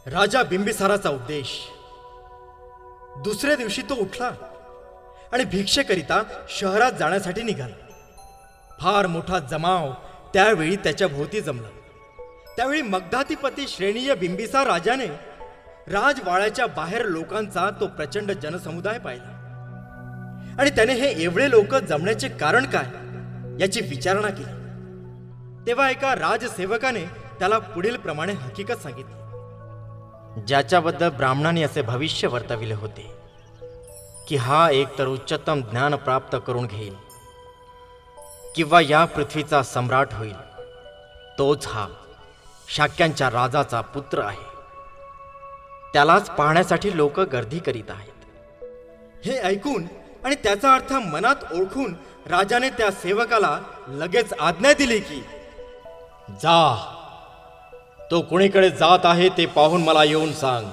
राजा बिंबिसाराचा उपदेश। दुसऱ्या दिवशी तो उठला आणि भिक्षेकरिता शहरात जाण्यासाठी निघाला। फार मोठा जमाव त्यावेळी त्याच्या भोवती जमला। त्यावेळी मगधाधिपती श्रेणीय बिंबिसार राजाने राजवाड्याच्या बाहेर लोकांचा तो प्रचंड जनसमुदाय पाहिला आणि त्याने हे एवढे लोक जमण्याचे कारण काय याची विचारणा केली। तेव्हा एका राजसेवकाने त्याला पुढील प्रमाणे हकीकत सांगितली, ज्याच्याबद्दल ब्राह्मणांनी असे भविष्य वर्तविले होते की हा एक तर उच्चतम ज्ञान प्राप्त करून घेईल किंवा या पृथ्वीचा सम्राट होईल, तोच हा शाक्यांच्या राजाचा पुत्र आहे। त्यालाच पाहण्यासाठी लोक गर्दी करीत आहेत। हे ऐकून आणि त्याचा अर्थ मनात ओळखून राजाने त्या सेवकाला लगेच आज्ञा दिली की जा, तो कोणीकडे जात आहे ते पाहून मला येऊन सांग।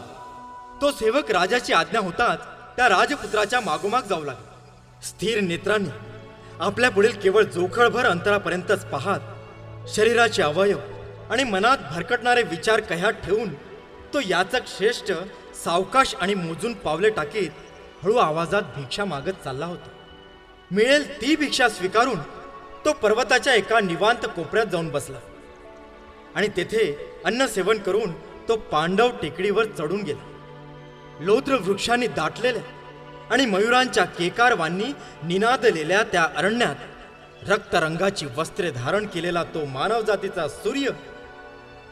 तो सेवक राजाची आज्ञा होताच त्या राजपुत्राच्या मागोमाग जाऊ लागला। स्थिर नेत्रांनी आपल्या पुढील केवळ जोखळभर अंतरापर्यंतच पाहत शरीराचे अवयव आणि मनात भरकटणारे विचार कह्यात ठेवून तो याचक श्रेष्ठ सावकाश आणि मोजून पावले टाकीत हळू आवाजात भिक्षा मागत चालला होता। मिळेल ती भिक्षा स्वीकारून तो पर्वताच्या एका निवांत कोपऱ्यात जाऊन बसला आणि तेथे अन्न सेवन करून तो पांडव टेकडीवर चढून गेला। लोद्र वृक्षांनी दाटलेल्या आणि मयुरांच्या केकारवांनी निनादलेल्या त्या अरण्यात रक्तरंगाची वस्त्रे धारण केलेला तो मानवजातीचा सूर्य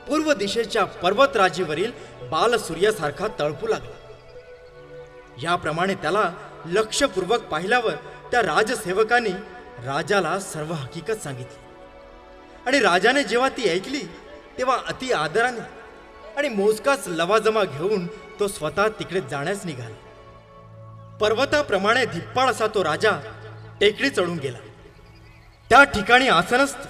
पूर्व दिशेच्या पर्वतराजीवरील बालसूर्यासारखा तळपू लागला। याप्रमाणे त्याला लक्षपूर्वक पाहिल्यावर त्या राजसेवकाने राजाला सर्व हकीकत सांगितली आणि राजाने जेव्हा ती ऐकली तेव्हा अति आदराने आणि मोजकाच लवाजमा घेऊन तो स्वतः तिकडे जाण्यास निघाला। पर्वताप्रमाणे धिप्पाळ असा तो राजा टेकडी चढून गेला। त्या ठिकाणी आसनस्थ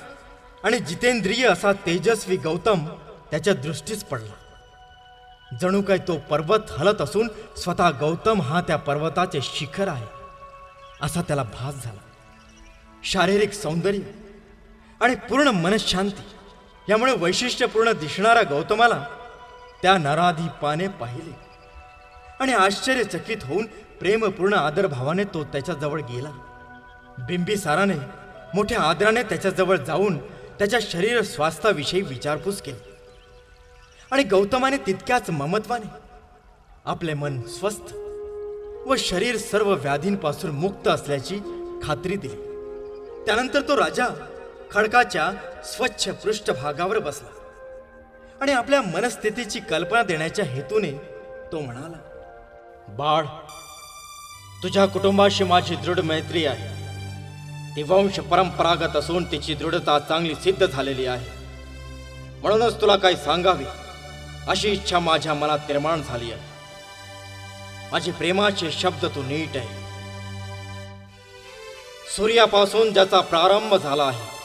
आणि जितेंद्रिय असा तेजस्वी गौतम त्याच्या दृष्टीस पडला। जणू काय तो पर्वत हलत असून स्वतः गौतम हा त्या पर्वताचे शिखर आहे असा त्याला भास झाला। शारीरिक सौंदर्य आणि पूर्ण मनशांती यामुळे वैशिष्ट्यपूर्ण दिसणारा गौतमाला त्या नराधिपाने पाहिले आणि आश्चर्यचकित होऊन प्रेमपूर्ण आदरभावाने तो त्याच्याजवळ गेला। बिंबिसाराने मोठ्या आदराने त्याच्याजवळ जाऊन त्याच्या शरीर स्वास्थ्याविषयी विचारपूस केली आणि गौतमाने तितक्याच ममत्वाने आपले मन स्वस्थ व शरीर सर्व व्याधींपासून मुक्त असल्याची खात्री दिली। त्यानंतर तो राजा खडकाच्या स्वच्छ पृष्ठभागावर बसला आणि आपल्या मनस्थितीची कल्पना देण्याच्या हेतूने तो म्हणाला, बाळ, तुझ्या कुटुंबाशी माझी दृढ मैत्री आहे। ती वंश परंपरागत असून तिची दृढता चांगली सिद्ध झालेली आहे। म्हणूनच तुला काही सांगावी अशी इच्छा माझ्या मनात निर्माण झाली आहे। माझे प्रेमाचे शब्द तू नीट आहे। सूर्यापासून ज्याचा प्रारंभ झाला आहे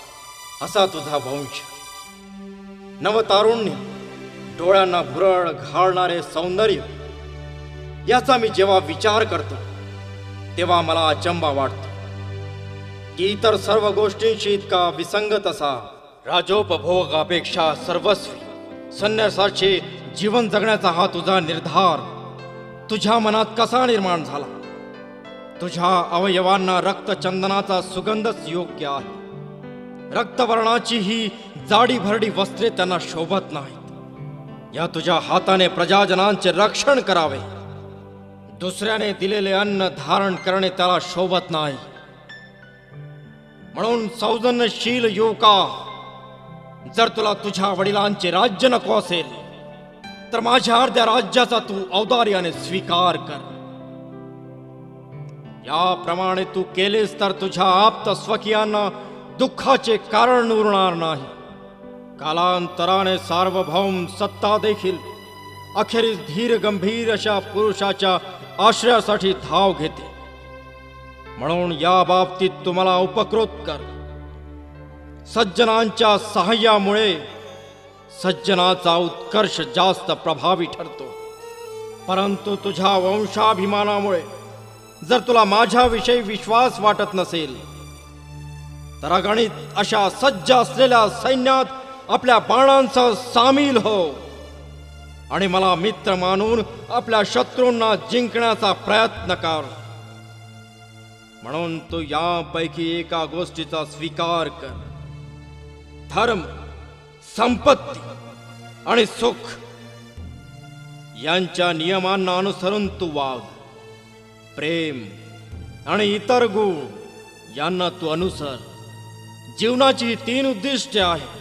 असा तुझा वंश, नवतारुण्य, डोळ्यांना भुरळ घालणारे सौंदर्य याचा मी जेव्हा विचार करतो तेव्हा मला अचंबा वाटतो की इतर सर्व गोष्टींशी इतका विसंगत असा राजोपभोगापेक्षा सर्वस्वी संन्यासाचे जीवन जगण्याचा हा तुझा निर्धार तुझ्या मनात कसा निर्माण झाला? तुझ्या अवयवांना रक्तचंदनाचा सुगंधच योग्य आहे। रक्तवर्णाची ही जाडी भरडी वस्त्रे त्यांना शोभत नाहीत। या तुझ्या हाताने प्रजाजनांचे रक्षण करावे, दुसऱ्याने दिलेले अन्न धारण करणे त्याला शोभत नाही। म्हणून सौजन्यशील युवका, जर तुला तुझ्या वडिलांचे राज्य नको असेल तर माझ्या अर्ध्या राज्याचा तू औदार्याने स्वीकार कर। याप्रमाणे तू केलेस तर तुझ्या आप्त स्वकीयांना दुःखाचे कारण उरणार नाही। कालांतराने सार्वभौम सत्ता देखील अखेरीस धीर गंभीर अशा पुरुषाच्या आश्रयासाठी धाव घेते। म्हणून या बाबतीत तुम्हाला उपकृत कर। सज्जनांच्या सहाय्यामुळे सज्जनाचा उत्कर्ष जास्त प्रभावी ठरतो, परंतु तुझ्या वंशाभिमानामुळे जर तुला माझ्याविषयी विश्वास वाटत नसेल तर अगणित अशा सज्ज असलेल्या सैन्यात आपल्या बाणांसह सामील हो आणि मला मित्र मानून आपल्या शत्रूंना जिंकण्याचा प्रयत्न कर. म्हणून तू यापैकी एका गोष्टीचा स्वीकार कर. धर्म, संपत्ती आणि सुख यांच्या नियमांना अनुसरून तू वाग. प्रेम आणि इतर गुण यांना तू अनुसर. जीवनाची ही 3 उद्दिष्टे आहेत.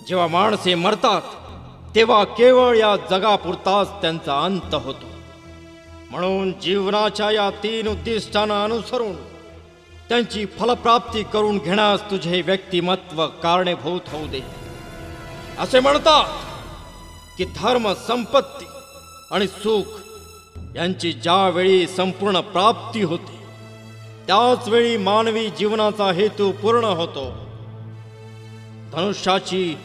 जेव्हा माणसे मरतात तेव्हा केवळ या जगापुरताच त्यांचा अंत होतो. म्हणून जीवनाच्या या 3 उद्दिष्टांना अनुसरून त्यांची फलप्राप्ती करून घेण्यास तुझे व्यक्तिमत्व कारणीभूत होऊ दे. असे म्हणतात की धर्म, संपत्ती आणि सुख यांची ज्यावेळी संपूर्ण प्राप्ती होते त्याच वेळी मानवी जीवनाचा हेतू पूर्ण होतो. धनुष्याची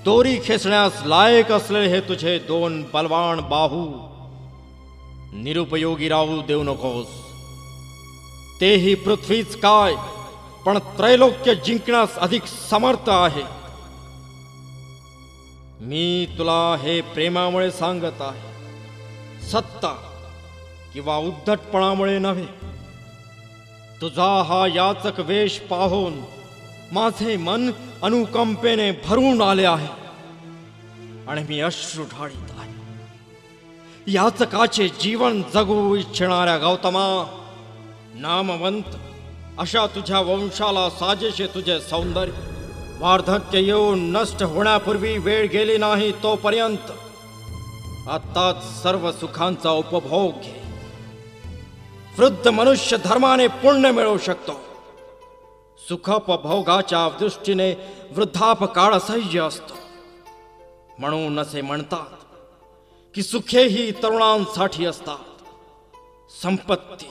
दोरी खेचण्यास लायक असलेले हे तुझे 2 बलवान बाहू निरुपयोगी राहू देऊ नकोस. तेही पृथ्वीच काय पण त्रैलोक्य जिंकण्यास अधिक समर्थ आहे. मी तुला हे प्रेमामुळे सांगत आहे, सत्ता किंवा उद्धटपणामुळे नव्हे. तुझा हा याचक वेश पाहून माझे मन अनुकंपेने भरून आले आहे आणि मी अश्रू ढाळीत आहे. याचकाचे जीवन जगू इच्छिणाऱ्या गौतमा, नामवंत अशा तुझ्या वंशाला साजेसे तुझे सौंदर्य. वार्धक्य येऊन नष्ट होण्यापूर्वी वेळ गेली नाही तोपर्यंत आत्ताच सर्व सुखांचा उपभोग घे. वृद्ध मनुष्य धर्माने पुण्य मिळवू शकतो. सुखोपभोगाच्या दृष्टीने वृद्धापकाळ असह्य असतो. म्हणून असे म्हणतात की सुखेही तरुणांसाठी असतात, संपत्ती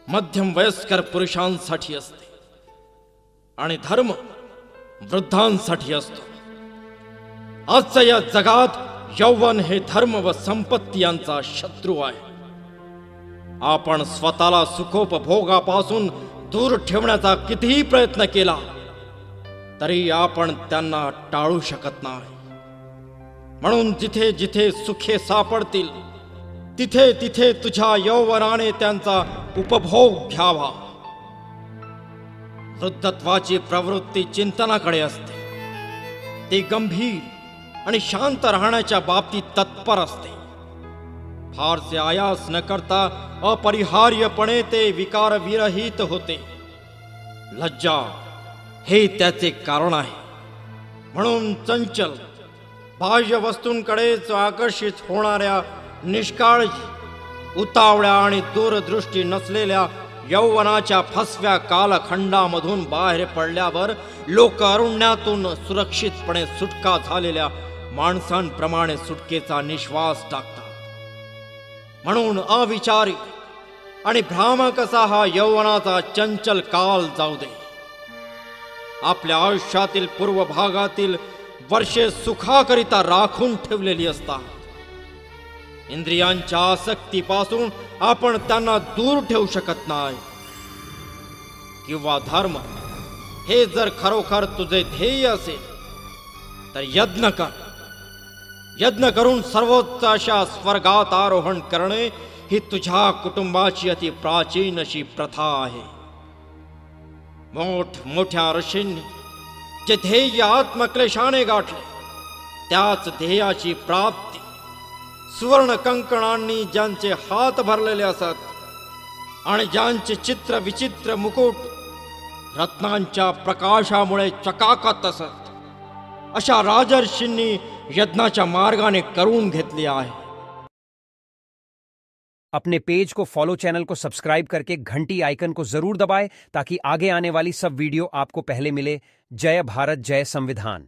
मध्यम वयस्कर पुरुषांसाठी असते आणि धर्म वृद्धांसाठी असतो. आजच्या या जगात यौवन हे धर्म व संपत्ती यांचा शत्रू आहे. आपण स्वतःला सुखोपभोगापासून दूर ठेवण्याचा कितीही प्रयत्न केला तरी आपण त्यांना टाळू शकत नाही. म्हणून जिथे जिथे सुखे सापडतील तिथे तिथे तुझ्या यौवनाने त्यांचा उपभोग घ्यावा. वृद्धत्वाची प्रवृत्ती चिंतनाकडे असते. ती गंभीर आणि शांत राहण्याच्या बाबतीत तत्पर असते. फारसे आयास न करता अपरिहार्यपणे ते विकारविरहित होते. लज्जा हे त्याचे कारण आहे. म्हणून चंचल बाह्य वस्तूंकडेच आकर्षित होणाऱ्या, निष्काळजी, उतावळ्या आणि दूरदृष्टी नसलेल्या यौवनाच्या फसव्या कालखंडामधून बाहेर पडल्यावर लोक अरण्यातून सुरक्षितपणे सुटका झालेल्या माणसांप्रमाणे सुटकेचा निश्वास टाकतात. म्हणून अविचारी आणि भ्रामक असा हा यौवनाचा चंचल काल जाऊ दे. आपल्या आयुष्यातील पूर्व भागातील वर्षे सुखाकरिता राखून ठेवलेली असतात. इंद्रियांच्या आसक्तीपासून आपण त्यांना दूर ठेवू शकत नाही. किंवा धर्म हे जर खरोखर तुझे ध्येय असेल तर यज्ञ कर. यज्ञ करून सर्वोच्च अशा स्वर्गात आरोहण करणे ही तुझ्या कुटुंबाची अति प्राचीन अशी प्रथा आहे. मोठ्या ऋषींनी जे ध्येय आत्मक्लेशाने गाठले त्याच ध्येयाची प्राप्ती सुवर्ण कंकणांनी ज्यांचे हात भरलेले असत आणि ज्यांचे चित्र विचित्र मुकुट रत्नांच्या प्रकाशामुळे चकाकत असत अशा राजर्षींनी यज्ञाच्या मार्गाने करून घेतली आहे. अपने पेज को फॉलो, चैनल को सब्सक्राइब करके घंटी आइकन को जरूर दबाएं ताकि आगे आने वाली सब वीडियो आपको पहले मिले. जय भारत, जय संविधान.